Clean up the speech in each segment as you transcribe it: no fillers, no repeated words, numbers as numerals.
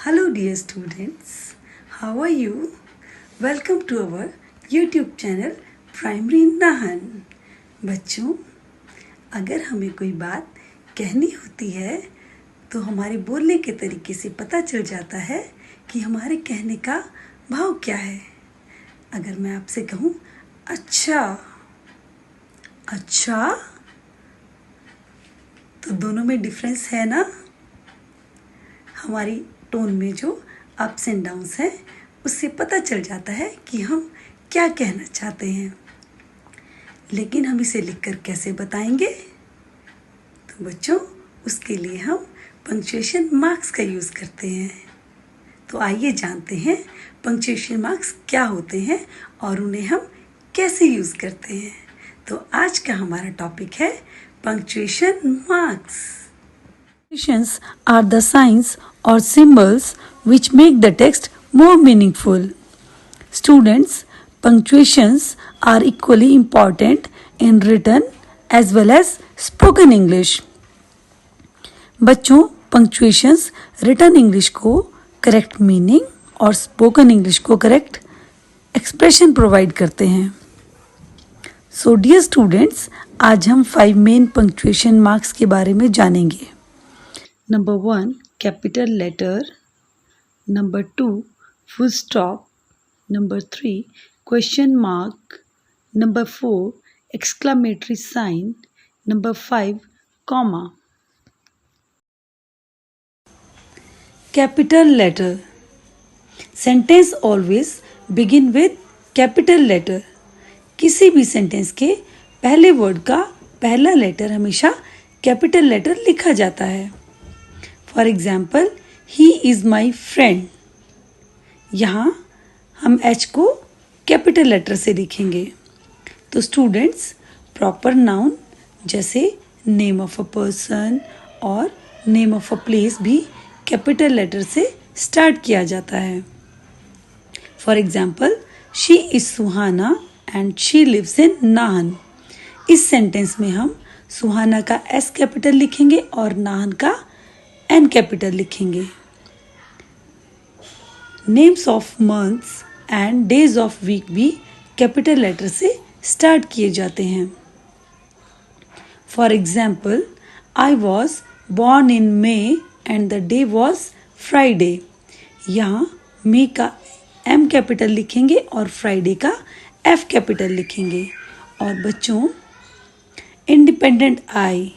Hello dear students, how are you? Welcome to our YouTube channel Primary Nahan. बच्चों, अगर हमें कोई बात कहनी होती है तो हमारे बोलने के तरीके से पता चल जाता है कि हमारे कहने का भाव क्या है। अगर मैं आपसे कहूँ अच्छा, तो दोनों में डिफरेंस है ना। हमारी टोन में जो अप्स एंड डाउन्स हैं उससे पता चल जाता है कि हम क्या कहना चाहते हैं, लेकिन हम इसे लिखकर कैसे बताएंगे? तो बच्चों, उसके लिए हम पंक्चुएशन मार्क्स का यूज़ करते हैं। तो आइए जानते हैं पंक्चुएशन मार्क्स क्या होते हैं और उन्हें हम कैसे यूज़ करते हैं। तो आज का हमारा टॉपिक है punctuation marks. Punctuations are the signs or symbols which make the text more meaningful. Students, punctuations are equally important in written as well as spoken English. बच्चों, punctuations written English को correct meaning और spoken English को correct expression provide करते हैं। So dear students, आज हम 5 main punctuation marks के बारे में जानेंगे। Number 1, capital letter. Number 2, full stop. Number 3, question mark. Number 4, exclamatory sign. Number 5, comma. Capital letter. Sentence always begin with capital letter. किसी भी सेंटेंस के पहले वर्ड का पहला लेटर हमेशा कैपिटल लेटर लिखा जाता है। For example, he is my friend. यहाँ हम एच को कैपिटल लेटर से लिखेंगे। तो स्टूडेंट्स, प्रॉपर नाउन जैसे नेम ऑफ अ पर्सन और नेम ऑफ अ प्लेस भी कैपिटल लेटर से स्टार्ट किया जाता है। For example, she is Suhana and she lives in Nahan. इस सेंटेंस में हम सुहाना का एस कैपिटल लिखेंगे और नाहन का एन कैपिटल लिखेंगे। Names of months and days of week भी कैपिटल लेटर से स्टार्ट किए जाते हैं। For example, I was born in May and the day was Friday. यहाँ मे का एम कैपिटल लिखेंगे और फ्राइडे का एफ कैपिटल लिखेंगे। और बच्चों, इंडिपेंडेंट आई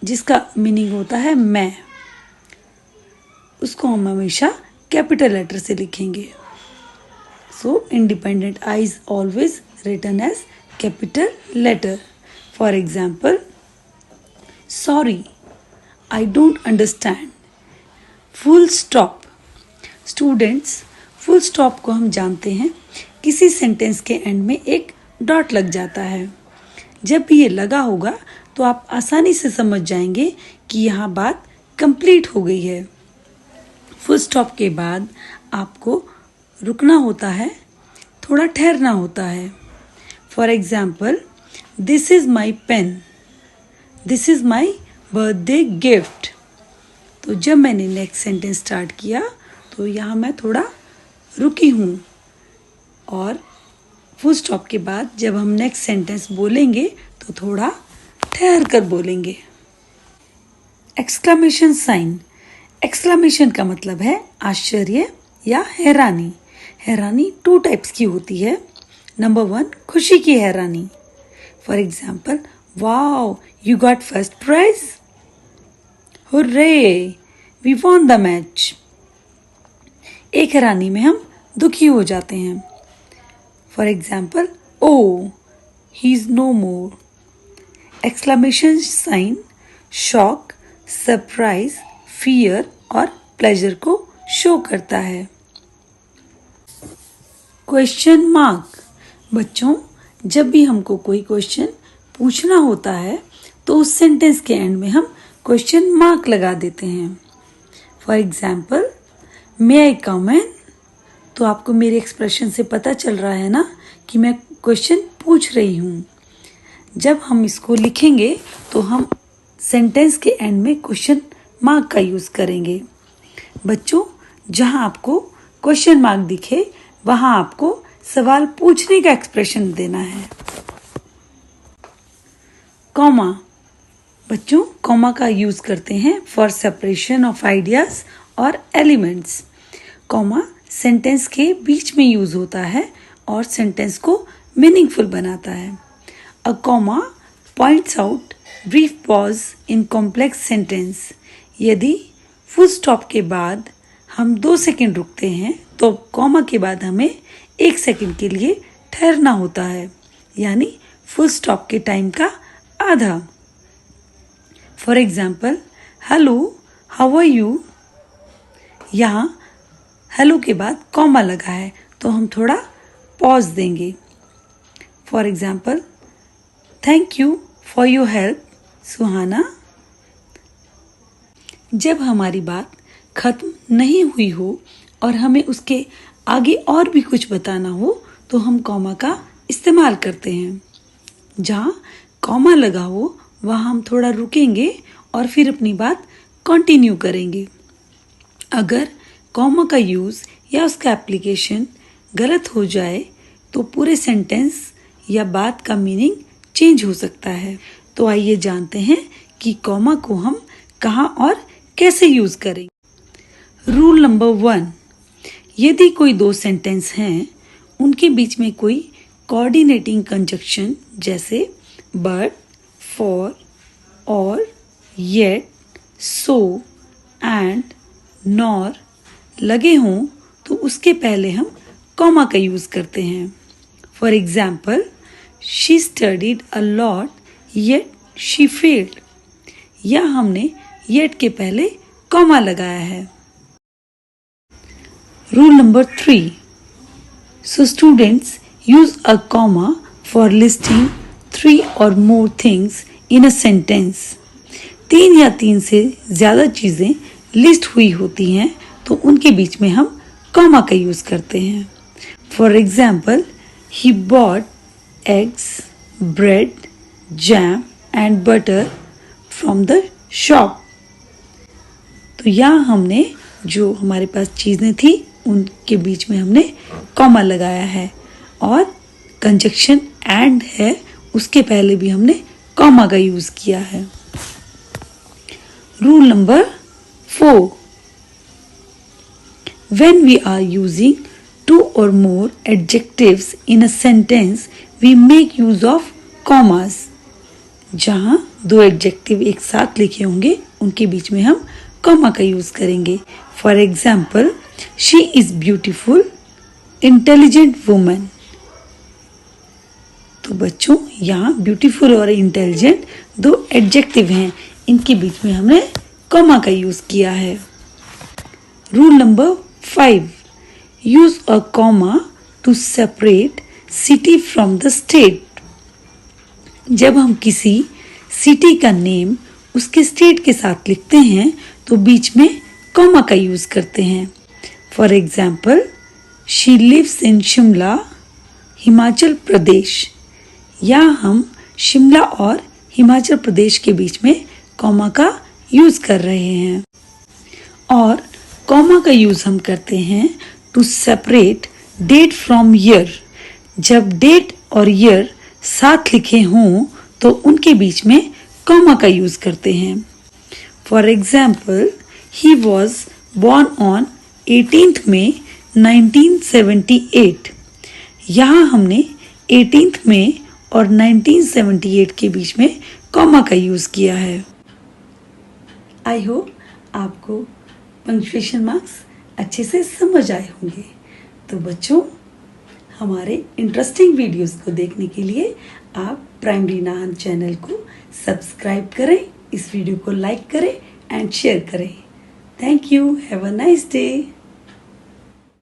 जिसका मीनिंग होता है मैं, उसको हम हमेशा कैपिटल लेटर से लिखेंगे। So independent I is always written as capital letter. For example, sorry, I don't understand, full stop. Students, full stop को हम जानते हैं किसी सेंटेंस के एंड में एक डॉट लग जाता है। जब भी ये लगा होगा तो आप आसानी से समझ जाएंगे कि यहाँ बात कंप्लीट हो गई है। फुल स्टॉप के बाद आपको रुकना होता है, थोड़ा ठहरना होता है। For example, this is my pen, this is my birthday gift. तो जब मैंने नेक्स्ट सेंटेंस स्टार्ट किया तो यहाँ मैं थोड़ा रुकी हूँ, और फुल स्टॉप के बाद जब हम नेक्स्ट सेंटेंस बोलेंगे तो थोड़ा ठहर कर बोलेंगे। Exclamation sign. एक्सक्लेमेशन का मतलब है आश्चर्य या हैरानी। हैरानी 2 टाइप्स की होती है। नंबर 1, खुशी की हैरानी। For example, wow, you got first prize, hurray, we won the match. एक हैरानी में हम दुखी हो जाते हैं। For example, oh, he is no more. Exclamation sign shock, surprise, fear और प्लेजर को शो करता है। Question mark. बच्चों, जब भी हमको कोई क्वेश्चन पूछना होता है तो उस सेंटेंस के एंड में हम क्वेश्चन मार्क लगा देते हैं। फॉर एग्जाम्पल, मे आई कम इन। तो आपको मेरे एक्सप्रेशन से पता चल रहा है ना कि मैं क्वेश्चन पूछ रही हूँ। जब हम इसको लिखेंगे तो हम सेंटेंस के एंड में क्वेश्चन मार्क का यूज़ करेंगे। बच्चों, जहां आपको क्वेश्चन मार्क दिखे वहां आपको सवाल पूछने का एक्सप्रेशन देना है। कॉमा, बच्चों कॉमा का यूज करते हैं फॉर सेपरेशन ऑफ आइडियाज और एलिमेंट्स। कॉमा सेंटेंस के बीच में यूज होता है और सेंटेंस को मीनिंगफुल बनाता है। A comma points out brief pause in complex sentence. यदि फुल स्टॉप के बाद हम 2 सेकंड रुकते हैं तो कॉमा के बाद हमें 1 सेकंड के लिए ठहरना होता है, यानी फुल स्टॉप के टाइम का आधा। For example, hello, how are you. यहाँ हेलो के बाद कॉमा लगा है तो हम थोड़ा पॉज देंगे। For example, thank you for your help Suhana. जब हमारी बात खत्म नहीं हुई हो और हमें उसके आगे और भी कुछ बताना हो तो हम कॉमा का इस्तेमाल करते हैं। जहाँ कॉमा लगा हो वहाँ हम थोड़ा रुकेंगे और फिर अपनी बात कंटिन्यू करेंगे। अगर कॉमा का यूज़ या उसका एप्लीकेशन गलत हो जाए तो पूरे सेंटेंस या बात का मीनिंग चेंज हो सकता है। तो आइए जानते हैं कि कॉमा को हम कहाँ और कैसे यूज़ करें। रूल नंबर 1, यदि कोई 2 सेंटेंस हैं, उनके बीच में कोई कोऑर्डिनेटिंग कंजक्शन जैसे बट, फॉर, और, येट, सो, एंड, नॉर लगे हों तो उसके पहले हम कॉमा का यूज़ करते हैं। For example, she studied a lot yet she failed. या हमने येट के पहले कॉमा लगाया है। Rule number 3, so students use a comma for listing 3 or more things in a sentence. 3 या 3 से ज़्यादा चीज़ें लिस्ट हुई होती हैं तो उनके बीच में हम कॉमा का यूज़ करते हैं। For example, he bought eggs, bread, jam and butter from the shop. तो यहाँ हमने जो हमारे पास चीज़ें थी उनके बीच में हमने कॉमा लगाया है और कंजक्शन एंड है उसके पहले भी हमने कॉमा का यूज़ किया है। Rule number 4, when we are using 2 or more adjectives in a sentence we make use of commas. जहाँ 2 एडजेक्टिव एक साथ लिखे होंगे उनके बीच में हम कॉमा का यूज करेंगे। For example, she is beautiful intelligent woman. तो बच्चों यहाँ ब्यूटीफुल और इंटेलिजेंट 2 एडजेक्टिव हैं, इनके बीच में हमने कॉमा का यूज किया है। Rule number 5, use a comma two separate city from the state. जब हम किसी सिटी का नेम उसके स्टेट के साथ लिखते हैं तो बीच में कॉमा का यूज करते हैं। For example, she lives in Shimla Himachal Pradesh. यहाँ हम शिमला और हिमाचल प्रदेश के बीच में कॉमा का यूज कर रहे हैं। और कॉमा का यूज हम करते हैं to separate date from year. जब डेट और ईयर साथ लिखे हों तो उनके बीच में कॉमा का यूज करते हैं। For example, he was born on 18th May 1978। यहाँ हमने 18th May और 1978 के बीच में कॉमा का यूज किया है। आई होप आपको पंक्चुएशन मार्क्स अच्छे से समझ आए होंगे। तो बच्चों, हमारे इंटरेस्टिंग वीडियोस को देखने के लिए आप प्राइमरी नाहन चैनल को सब्सक्राइब करें, इस वीडियो को लाइक करें एंड शेयर करें। Thank you. Have a nice day.